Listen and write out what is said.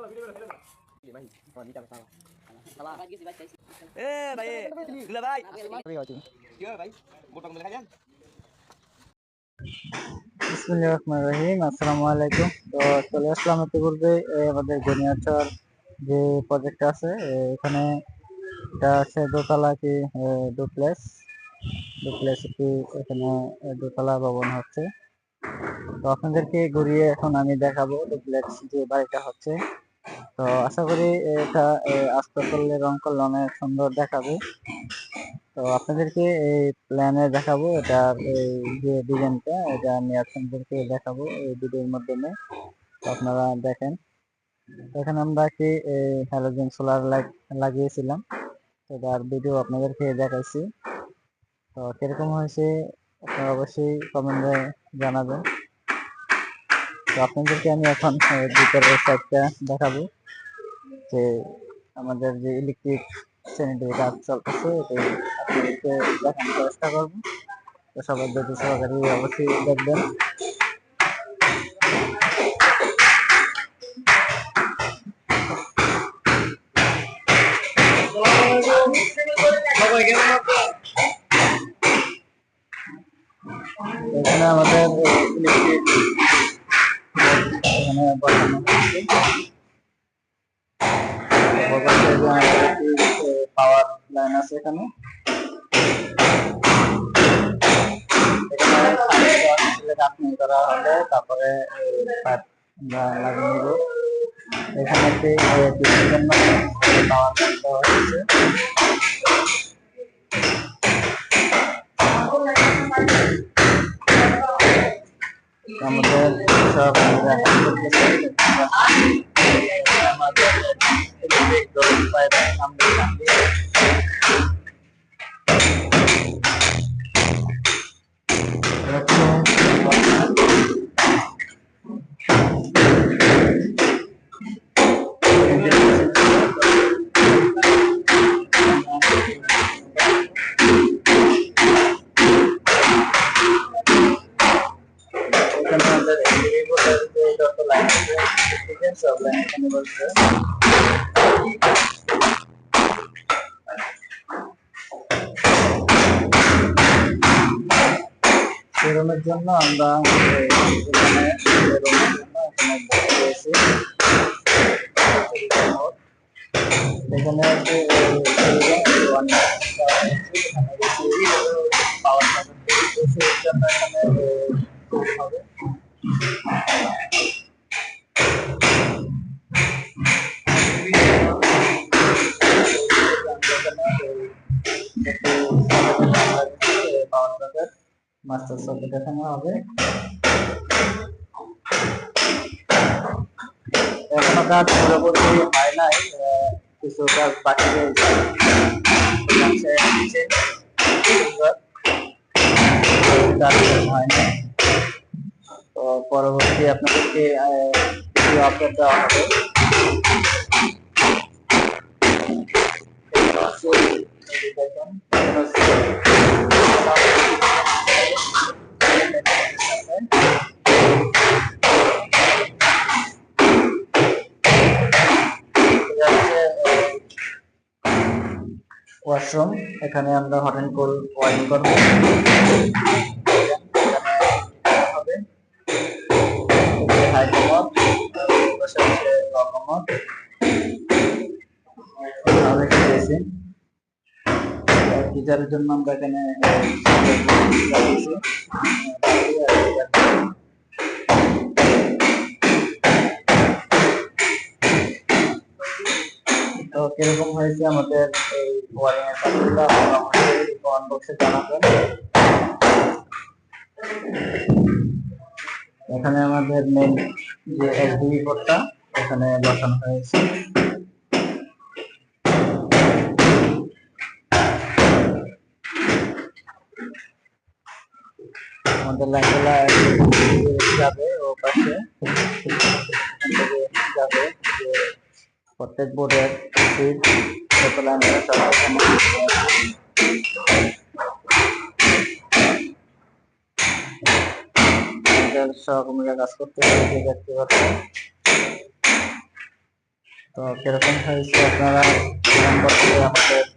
বিসমিল্লাহির আসসালামু আলাইকুম। তো চলে আসলাম ইতিপূর্বে আমাদের গনিয়াচর যে প্রজেক্ট আছে এখানে, এটা আছে দোতলা কি ডুপ্লেক্স কি এখানে দোতলা ভবন হচ্ছে। তো আপনাদেরকে ঘুরিয়ে এখন আমি দেখাবো ডুপ্লেক্স যে বাড়িটা হচ্ছে। তো আশা করি এটা আস্তে করলে রং করলে অনেক সুন্দর দেখাবে। তো আপনাদেরকে এই প্ল্যানে দেখাবো, এটার এই যে ডিজাইনটা এটা আমি আপনাদেরকে দেখাবো এই ভিডিওর মাধ্যমে। তো আপনারা দেখেন, এখানে আমরা কি হ্যালোজেন সোলার লাইট লাগিয়েছিলাম, এটার ভিডিও আপনাদেরকে দেখাইছি। তো কিরকম হয়েছে আপনারা অবশ্যই কমেন্টে জানাবেন। তো আপনাদেরকে আমি এখন ভিতরের সাইডটা দেখাবো, যে আমাদের যে ইলেকট্রিক স্যানিটারি কাজ চলতেছে এটাই আপনাদেরকে দেখানোর চেষ্টা করবো। তো সবাই ধৈর্য সহকারে অবশ্যই দেখবেন। এখানে আমাদের ইলেকট্রিক এখানে বসানো হচ্ছে, পাওয়ার লাইন আছে এখানে। করা হলে তারপরে লাগিয়ে নিব। এখানে একটি পাওয়ার লাইন দেওয়া হয়েছে। আমাদের সব রুমের জন্য আমরা এখানে হবে। মাস্টার সকেট এখানে হবে। এখনো কাজ পুরোপুরি হয় নাই, কিছু কাজ বাকি রয়েছে। তো পরবর্তী আপনাদেরকে আপডেট দেওয়া হবে। ওয়াশরুম, এখানে আমরা হট এন্ড কোল্ড ওয়ারিং করব। গিজারের জন্য আমরা এখানে তো কিরকম হয়েছে আমাদের এই ওয়ারিং এর কাজটা কমেন্ট বক্সে জানাবেন। এখানে আমাদের মেইন যে এসডিবি পোর্টটা এখানে বসানো হয়েছে। আমাদের লাইনগুলা যাবে ও পাশে যাবে, যে প্রত্যেক বোর্ডের সিট সহকর্মীরা কাজ করতে দেখতে পাচ্ছেন। তো কিরকম হয়েছে আপনারা কমেন্ট বক্সে আমাদের